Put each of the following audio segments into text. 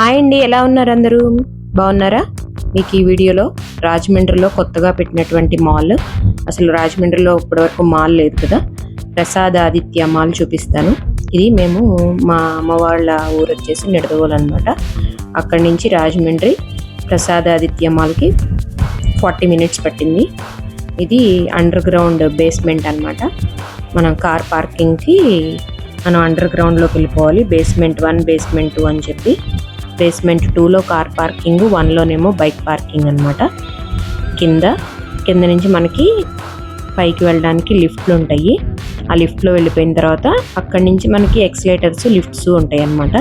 Hi అండి, ఎలా ఉన్నారు అందరూ? బాగున్నారా? మీకు ఈ వీడియోలో రాజమండ్రిలో కొత్తగా పెట్టినటువంటి మాల్, అసలు రాజమండ్రిలో ఇప్పటివరకు మాల్ లేదు కదా, ప్రసాద్ ఆదిత్య మాల్ చూపిస్తాను. ఇది మేము మా అమ్మ వాళ్ళ ఊరు వచ్చేసి నిడదవోలు అనమాట. అక్కడి నుంచి రాజమండ్రి ప్రసాద్ ఆదిత్య మాల్కి 40 మినిట్స్ పట్టింది. ఇది అండర్ గ్రౌండ్ బేస్మెంట్ అనమాట. మనం కార్ పార్కింగ్కి మనం అండర్ గ్రౌండ్లోకి వెళ్ళిపోవాలి. బేస్మెంట్ 1, బేస్మెంట్ 2 అని చెప్పి. బేస్మెంట్ 2లో కార్ పార్కింగ్, 1లోనేమో బైక్ పార్కింగ్ అనమాట. కింద నుంచి మనకి పైకి వెళ్ళడానికి లిఫ్ట్లు ఉంటాయి. ఆ లిఫ్ట్లో వెళ్ళిపోయిన తర్వాత అక్కడి నుంచి మనకి ఎక్స్లేటర్స్, లిఫ్ట్స్ ఉంటాయి అన్నమాట.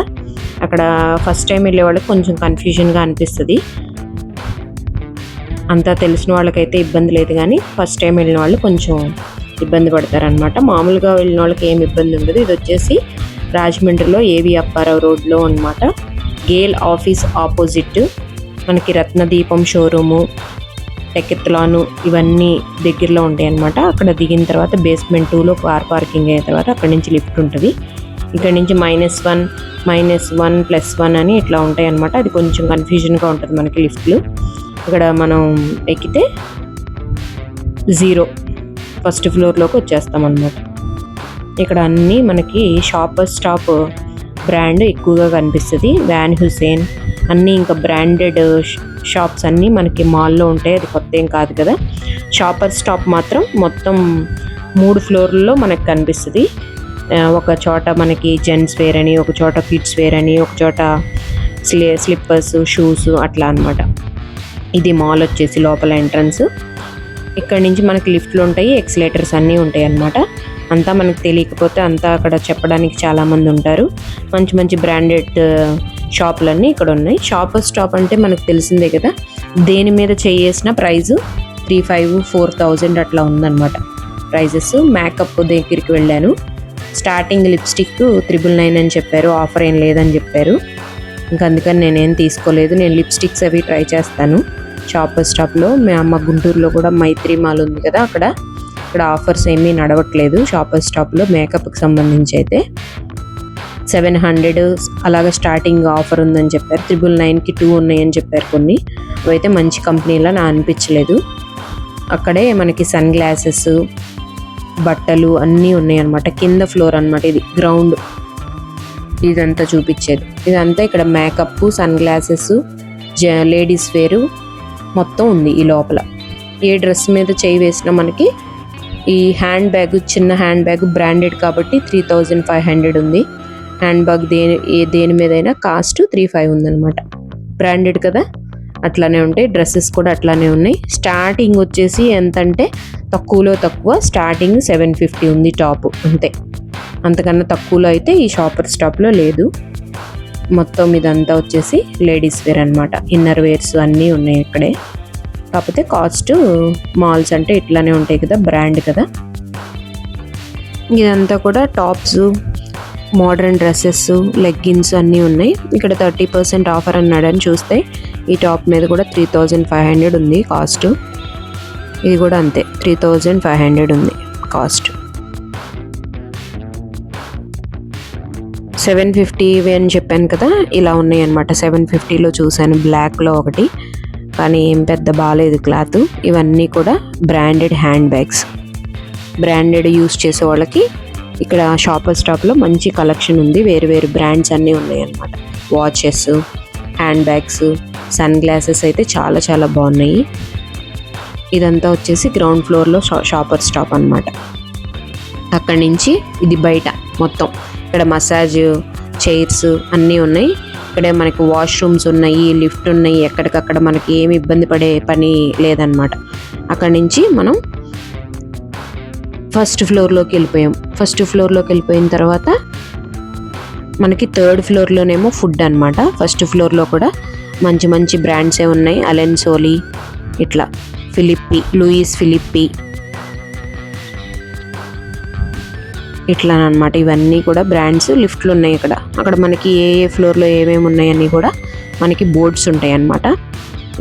అక్కడ ఫస్ట్ టైం వెళ్ళే వాళ్ళకి కొంచెం కన్ఫ్యూజన్గా అనిపిస్తుంది. అంతా తెలిసిన వాళ్ళకైతే ఇబ్బంది లేదు, కానీ ఫస్ట్ టైం వెళ్ళిన వాళ్ళు కొంచెం ఇబ్బంది పడతారనమాట. మామూలుగా వెళ్ళిన వాళ్ళకి ఏమి ఇబ్బంది ఉండదు. ఇది వచ్చేసి రాజమండ్రిలో ఏవి అప్పారావు రోడ్లో అనమాట. గేల్ ఆఫీస్ ఆపోజిట్ మనకి రత్నదీపం షోరూము, టెకెత్లాను ఇవన్నీ దగ్గరలో ఉంటాయి అన్నమాట. అక్కడ దిగిన తర్వాత బేస్మెంట్ 2లో కార్ పార్కింగ్ అయిన తర్వాత అక్కడి నుంచి లిఫ్ట్ ఉంటుంది. ఇక్కడ నుంచి -1, -1, +1 అని ఇట్లా ఉంటాయి అన్నమాట. అది కొంచెం కన్ఫ్యూజన్గా ఉంటుంది మనకి లిఫ్ట్లు. ఇక్కడ మనం ఎక్కితే 0 ఫస్ట్ ఫ్లోర్లోకి వచ్చేస్తాం అన్నమాట. ఇక్కడ అన్నీ మనకి షాపర్ స్టాప్ బ్రాండ్ ఎక్కువగా కనిపిస్తుంది. వ్యాన్ హుసేన్ అన్నీ ఇంకా బ్రాండెడ్ షాప్స్ అన్నీ మనకి మాల్లో ఉంటాయి. అది కొత్త ఏం కాదు కదా. షాపర్ స్టాప్ మాత్రం మొత్తం 3 ఫ్లోర్లలో మనకు కనిపిస్తుంది. ఒక చోట మనకి జెంట్స్ వేర్ అని, ఒక చోట కిడ్స్ వేర్ అని, ఒక చోట స్లిప్పర్స్, షూస్ అట్లా అనమాట. ఇది మాల్ వచ్చేసి లోపల ఎంట్రన్స్. ఇక్కడ నుంచి మనకి లిఫ్ట్లు ఉంటాయి, ఎక్స్లేటర్స్ అన్నీ ఉంటాయి అన్నమాట. అంతా మనకు తెలియకపోతే అంతా అక్కడ చెప్పడానికి చాలామంది ఉంటారు. మంచి మంచి బ్రాండెడ్ షాపులన్నీ ఇక్కడ ఉన్నాయి. షాపర్ స్టాప్ అంటే మనకు తెలిసిందే కదా. దేని మీద చేసిన ప్రైజు 3,500, 4,000 అట్లా ఉందన్నమాట ప్రైజెస్. మేకప్ దగ్గరికి వెళ్ళాను. స్టార్టింగ్ లిప్స్టిక్ 999 అని చెప్పారు, ఆఫర్ ఏం లేదని చెప్పారు. ఇంకా అందుకని నేనేం తీసుకోలేదు. నేను లిప్స్టిక్స్ అవి ట్రై చేస్తాను షాపర్ స్టాప్లో. మా అమ్మ గుంటూరులో కూడా మైత్రి మాల్ ఉంది కదా, ఇక్కడ ఆఫర్స్ ఏమీ నడవట్లేదు షాపర్ స్టాప్లో మేకప్కి సంబంధించి. అయితే 700 అలాగా స్టార్టింగ్ ఆఫర్ ఉందని చెప్పారు. 999కి 2 ఉన్నాయని చెప్పారు కొన్ని. అవైతే మంచి కంపెనీలా నా అనిపించలేదు. అక్కడే మనకి సన్ గ్లాసెస్, బట్టలు అన్నీ ఉన్నాయి అన్నమాట. కింద ఫ్లోర్ అన్నమాట, ఇది గ్రౌండ్. ఇదంతా చూపించేది ఇదంతా. ఇక్కడ మేకప్, సన్ గ్లాసెస్, లేడీస్ వేరు మొత్తం ఉంది ఈ లోపల. ఏ డ్రెస్ మీద చేయి వేసినా మనకి ఈ హ్యాండ్ బ్యాగ్, చిన్న హ్యాండ్ బ్యాగ్ బ్రాండెడ్ కాబట్టి 3,500 ఉంది. హ్యాండ్ బ్యాగ్ దేని మీదైనా కాస్ట్ 3,500 ఉందన్నమాట. బ్రాండెడ్ కదా, అట్లానే ఉంటాయి. డ్రెస్సెస్ కూడా అట్లానే ఉన్నాయి. స్టార్టింగ్ వచ్చేసి ఎంతంటే తక్కువలో తక్కువ స్టార్టింగ్ 750 ఉంది టాప్, అంతే. అంతకన్నా తక్కువలో అయితే ఈ షాపర్ స్టాప్లో లేదు. మొత్తం ఇదంతా వచ్చేసి లేడీస్ వేర్ అనమాట. ఇన్నర్ వేర్స్ అన్నీ ఉన్నాయి ఇక్కడే. కాకపోతే కాస్ట్ మాల్స్ అంటే ఇట్లానే ఉంటాయి కదా, బ్రాండ్ కదా. ఇదంతా కూడా టాప్స్, మోడర్న్ డ్రెస్సెస్, లెగ్గిన్స్ అన్నీ ఉన్నాయి. ఇక్కడ 30% ఆఫర్ అన్నాడని చూస్తే ఈ టాప్ మీద కూడా 3,500 ఉంది కాస్ట్. ఇది కూడా అంతే, 3,500 ఉంది కాస్ట్. 750 అని చెప్పాను కదా, ఇలా ఉన్నాయి అన్నమాట. 750లో చూశాను బ్లాక్లో ఒకటి, కానీ ఏం పెద్ద బాగాలేదు క్లాత్. ఇవన్నీ కూడా branded hand bags. Branded use చేసే వాళ్ళకి ఇక్కడ షాపర్ స్టాప్లో మంచి కలెక్షన్ ఉంది. వేరు వేరు బ్రాండ్స్ అన్నీ ఉన్నాయి అన్నమాట. Watches, handbags, sunglasses అయితే చాలా చాలా బాగున్నాయి. ఇదంతా వచ్చేసి గ్రౌండ్ ఫ్లోర్లో షాపర్ స్టాప్ అన్నమాట. అక్కడి నుంచి ఇది బయట మొత్తం. ఇక్కడ మసాజ్ చైర్స్ అన్నీ ఉన్నాయి. ఇక్కడే మనకి వాష్రూమ్స్ ఉన్నాయి, లిఫ్ట్ ఉన్నాయి. ఎక్కడికక్కడ మనకి ఏమి ఇబ్బంది పడే పని లేదనమాట. అక్కడి నుంచి మనం ఫస్ట్ ఫ్లోర్లోకి వెళ్ళిపోయాం. ఫస్ట్ ఫ్లోర్లోకి వెళ్ళిపోయిన తర్వాత మనకి 3rd ఫ్లోర్లోనేమో ఫుడ్ అనమాట. ఫస్ట్ ఫ్లోర్లో కూడా మంచి మంచి బ్రాండ్సే ఉన్నాయి. అలెన్ సోలీ, ఇట్లా లూయిస్ ఫిలిప్పి ఇట్లా అనమాట. ఇవన్నీ కూడా బ్రాండ్స్. లిఫ్ట్లు ఉన్నాయి అక్కడ మనకి ఏ ఫ్లోర్లో ఏమేమి ఉన్నాయని కూడా మనకి బోర్డ్స్ ఉంటాయి అన్నమాట.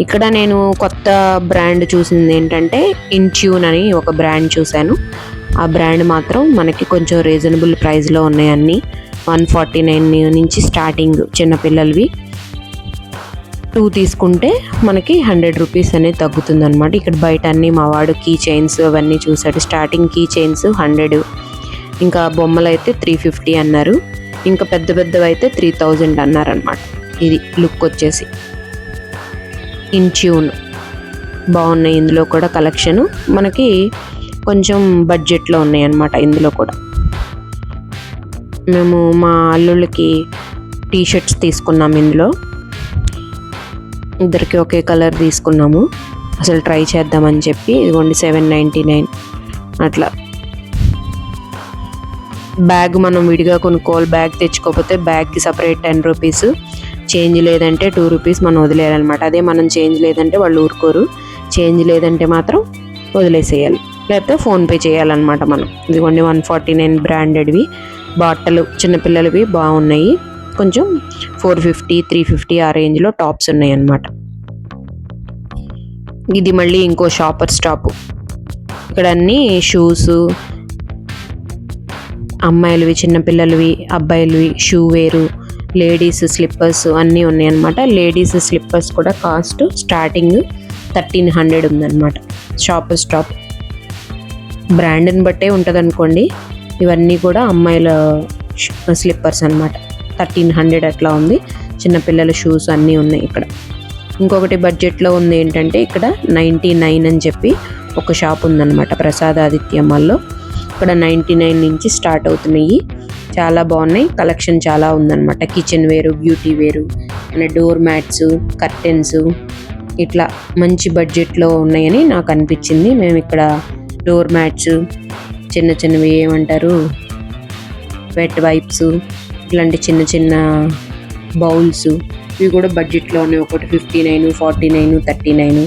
ఇక్కడ నేను కొత్త బ్రాండ్ చూసింది ఏంటంటే ఇన్ట్యూన్ అని ఒక బ్రాండ్ చూశాను. ఆ బ్రాండ్ మాత్రం మనకి కొంచెం రీజనబుల్ ప్రైస్లో ఉన్నాయి. అన్నీ 149 నుంచి స్టార్టింగ్ చిన్నపిల్లలవి. 2 తీసుకుంటే మనకి 100 రూపీస్ అనేది తగ్గుతుంది అనమాట. ఇక్కడ బయట అన్నీ మా వాడు కీ చైన్స్ అవన్నీ చూసాడు. స్టార్టింగ్ కీ చైన్స్ 100, ఇంకా బొమ్మలు అయితే 350 అన్నారు, ఇంకా పెద్ద పెద్దవి అయితే 3000 అన్నారనమాట. ఇది లుక్ వచ్చేసి ఇన్ట్యూన్ బాగున్నాయి. ఇందులో కూడా కలెక్షను మనకి కొంచెం బడ్జెట్లో ఉన్నాయి అన్నమాట. ఇందులో కూడా మేము మా అల్లుళ్ళకి టీషర్ట్స్ తీసుకున్నాం. ఇందులో ఇద్దరికి ఒకే కలర్ తీసుకున్నాము, అసలు ట్రై చేద్దామని చెప్పి. ఇదిగోండి 799 అట్లా. బ్యాగ్ మనం విడిగా కొనుక్కోవాలి, బ్యాగ్ తెచ్చుకోకపోతే బ్యాగ్కి సపరేట్ 10 రూపీస్, చేంజ్ లేదంటే 2 రూపీస్ మనం వదిలేయాలన్నమాట. అదే మనం చేంజ్ లేదంటే వాళ్ళు ఊరుకోరు, చేంజ్ లేదంటే మాత్రం వదిలేసేయాలి, లేకపోతే ఫోన్పే చేయాలన్నమాట మనం. ఇదిగోండి 149 బ్రాండెడ్వి బాటలు చిన్నపిల్లలవి బాగున్నాయి. కొంచెం 450, 350 ఆ రేంజ్లో టాప్స్ ఉన్నాయి అన్నమాట. ఇది మళ్ళీ ఇంకో షాపర్ స్టాప్. ఇక్కడ అన్నీ షూస్, అమ్మాయిలవి, చిన్నపిల్లలవి, అబ్బాయిలవి షూ వేరు, లేడీస్ స్లిప్పర్స్ అన్నీ ఉన్నాయి అన్నమాట. లేడీస్ స్లిప్పర్స్ కూడా కాస్ట్ స్టార్టింగ్ 1300 ఉందన్నమాట. షాపర్ స్టాప్ బ్రాండ్ని బట్టే ఉంటుంది అనుకోండి. ఇవన్నీ కూడా అమ్మాయిల స్లిప్పర్స్ అన్నమాట. 1300 అట్లా ఉంది. చిన్నపిల్లల షూస్ అన్నీ ఉన్నాయి ఇక్కడ. ఇంకొకటి బడ్జెట్లో ఉంది ఏంటంటే ఇక్కడ 99 అని చెప్పి ఒక షాప్ ఉందన్నమాట ప్రసాద్ ఆదిత్య మాల్లో. ఇక్కడ 99 నుంచి స్టార్ట్ అవుతున్నాయి. చాలా బాగున్నాయి, కలెక్షన్ చాలా ఉందన్నమాట. కిచెన్ వేరు, బ్యూటీ వేరు, డోర్ మ్యాట్స్, కర్టెన్స్ ఇట్లా మంచి బడ్జెట్లో ఉన్నాయని నాకు అనిపించింది. మేము ఇక్కడ డోర్ మ్యాట్స్, చిన్న చిన్నవి ఏమంటారు వెట్ వైప్స్, ఇట్లాంటి చిన్న చిన్న బౌల్స్ ఇవి కూడా బడ్జెట్లో ఉన్నాయి. ఒకటి 59, 49, 39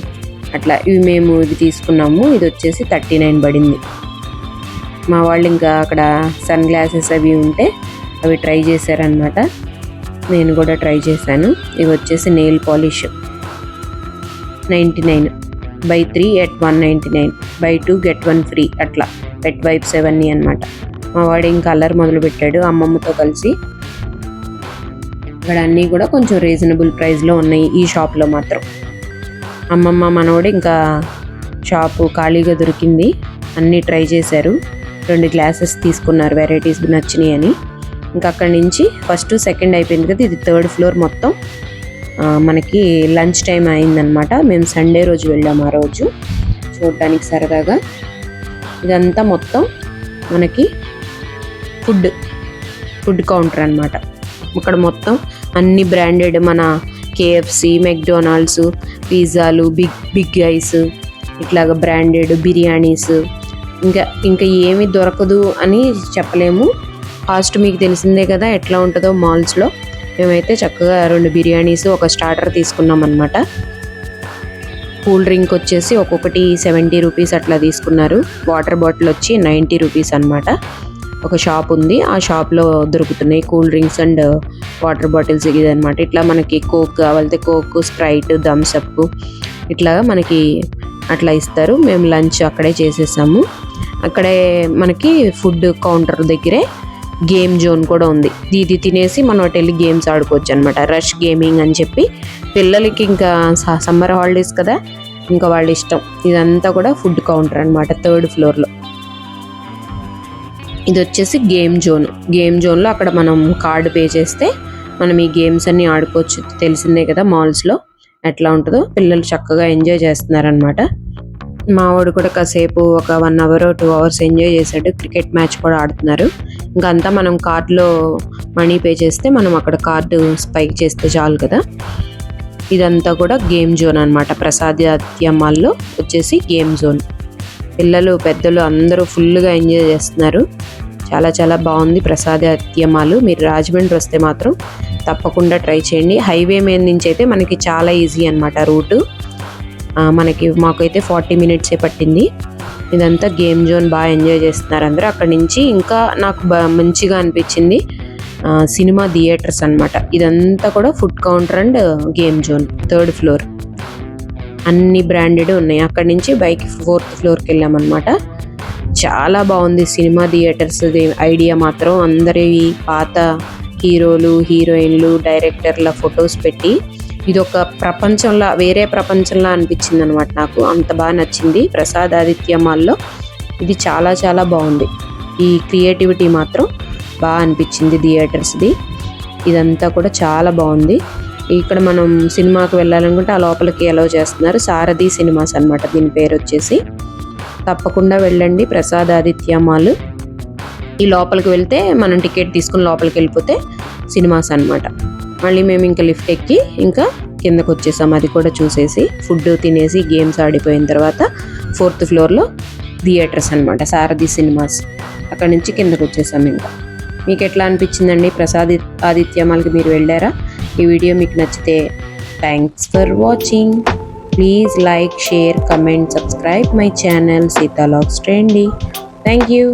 అట్లా. ఇవి మేము ఇది తీసుకున్నాము. ఇది వచ్చేసి 39 పడింది. మా వాళ్ళు ఇంకా అక్కడ సన్ గ్లాసెస్ అవి ఉంటే అవి ట్రై చేశారనమాట. నేను కూడా ట్రై చేశాను. ఇవి వచ్చేసి nail polish 99, buy 3 at 199, buy 2 get 1 free అట్లా. వెట్ వైప్స్ అవన్నీ అనమాట. మా వాడు ఇంకా కలర్ మొదలు పెట్టాడు అమ్మమ్మతో కలిసి. ఇక్కడ అన్నీ కూడా కొంచెం రీజనబుల్ ప్రైస్లో ఉన్నాయి ఈ షాప్లో మాత్రం. అమ్మమ్మ మనోడు ఇంకా షాపు ఖాళీగా దొరికింది, అన్నీ ట్రై చేశారు. 2 గ్లాసెస్ తీసుకున్నారు వెరైటీస్ నచ్చినాయి అని. ఇంకా అక్కడి నుంచి ఫస్ట్ సెకండ్ అయిపోయింది కదా, ఇది 3rd ఫ్లోర్ మొత్తం మనకి లంచ్ టైం అయిందనమాట. మేము సండే రోజు వెళ్ళాము, ఆ రోజు చూడడానికి సరదాగా. ఇదంతా మొత్తం మనకి ఫుడ్ కౌంటర్ అనమాట. ఇక్కడ మొత్తం అన్ని బ్రాండెడ్ మన KFC, మెక్డొనాల్డ్స్, పిజ్జాలు, బిగ్ ఐస్ ఇట్లాగా బ్రాండెడ్ బిర్యానీస్, ఇంకా ఏమి దొరకదు అని చెప్పలేము. కాస్ట్ మీకు తెలిసిందే కదా ఎట్లా ఉంటుందో మాల్స్లో. మేమైతే చక్కగా 2 బిర్యానీస్, ఒక స్టార్టర్ తీసుకున్నాం అనమాట. కూల్ డ్రింక్ వచ్చేసి ఒక్కొక్కటి 70 రూపీస్ అట్లా తీసుకున్నారు. వాటర్ బాటిల్ వచ్చి 90 రూపీస్ అనమాట. ఒక షాప్ ఉంది, ఆ షాప్లో దొరుకుతున్నాయి cool drinks and water bottles ఇదనమాట. ఇట్లా మనకి కోక్ కావాలితే కోక్, స్ప్రైట్, థమ్స్ అప్ ఇట్లా మనకి అట్లా ఇస్తారు. మేము లంచ్ అక్కడే చేసేసాము. అక్కడే మనకి ఫుడ్ కౌంటర్ దగ్గరే గేమ్ జోన్ కూడా ఉంది. ఇది తినేసి మనం అటు వెళ్ళి గేమ్స్ ఆడుకోవచ్చు అనమాట. రష్ గేమింగ్ అని చెప్పి పిల్లలకి ఇంకా సమ్మర్ హాలిడేస్ కదా, ఇంకా వాళ్ళ ఇష్టం. ఇదంతా కూడా ఫుడ్ కౌంటర్ అనమాట 3rd ఫ్లోర్లో. ఇది వచ్చేసి గేమ్ జోన్లో అక్కడ మనం కార్డు పే చేస్తే మనం ఈ గేమ్స్ అన్ని ఆడుకోవచ్చు. తెలిసిందే కదా మాల్స్లో ఎట్లా ఉంటుందో. పిల్లలు చక్కగా ఎంజాయ్ చేస్తున్నారనమాట. మా వాడు కూడా కాసేపు ఒక 1 అవర్ 2 అవర్స్ ఎంజాయ్ చేశాడు. క్రికెట్ మ్యాచ్ కూడా ఆడుతున్నారు. ఇంకా అంతా మనం కార్డులో మనీ పే చేస్తే మనం అక్కడ కార్డు స్పైక్ చేస్తే చాలు కదా. ఇదంతా కూడా గేమ్ జోన్ అనమాట. ప్రసాద్ ఆదిత్య మాల్లో వచ్చేసి గేమ్ జోన్. పిల్లలు పెద్దలు అందరూ ఫుల్గా ఎంజాయ్ చేస్తున్నారు. చాలా చాలా బాగుంది ప్రసాద్ ఆదిత్య మాల్. మీరు రాజమండ్రి వస్తే మాత్రం తప్పకుండా ట్రై చేయండి. హైవే మీద నుంచి అయితే మనకి చాలా ఈజీ అనమాట రూటు. మాకైతే 40 మినిట్సే పట్టింది. ఇదంతా గేమ్ జోన్ బాగా ఎంజాయ్ చేస్తున్నారు అందరూ. అక్కడి నుంచి ఇంకా నాకు మంచిగా అనిపించింది సినిమా థియేటర్స్ అనమాట. ఇదంతా కూడా food counter and game zone 3rd floor. అన్ని బ్రాండెడ్ ఉన్నాయి. అక్కడి నుంచి బైక్ 4th ఫ్లోర్కి వెళ్ళామన్నమాట. చాలా బాగుంది సినిమా థియేటర్స్ ఐడియా మాత్రం. అందరి పాత హీరోలు, హీరోయిన్లు, డైరెక్టర్ల ఫొటోస్ పెట్టి ఇది ఒక ప్రపంచంలో, వేరే ప్రపంచంలో అనిపించింది అనమాట నాకు. అంత బాగా నచ్చింది ప్రసాద్ ఆదిత్య మాల్లో. ఇది చాలా చాలా బాగుంది. ఈ క్రియేటివిటీ మాత్రం బాగా అనిపించింది థియేటర్స్ది. ఇదంతా కూడా చాలా బాగుంది. ఇక్కడ మనం సినిమాకి వెళ్ళాలనుకుంటే ఆ లోపలికి అలౌ చేస్తున్నారు. సారథి సినిమాస్ అనమాట దీని పేరు వచ్చేసి. తప్పకుండా వెళ్ళండి ప్రసాద్ ఆదిత్య మాల్. ఈ లోపలికి వెళ్తే మనం టికెట్ తీసుకుని లోపలికి వెళ్ళిపోతే సినిమాస్ అనమాట. మళ్ళీ మేము ఇంకా లిఫ్ట్ ఎక్కి ఇంకా కిందకు వచ్చేసాం. అది కూడా చూసేసి ఫుడ్ తినేసి గేమ్స్ ఆడిపోయిన తర్వాత 4th ఫ్లోర్లో థియేటర్స్ అనమాట, సారథి సినిమాస్. అక్కడ నుంచి కిందకు వచ్చేసాం. ఇంకా మీకు ఎట్లా అనిపించిందండి ప్రసాద్ ఆదిత్య మాల్కి మీరు వెళ్ళారా? ఈ వీడియో మీకు నచ్చితే thanks for watching. Please like, share, comment, subscribe my channel Sita logs trendy. Thank you.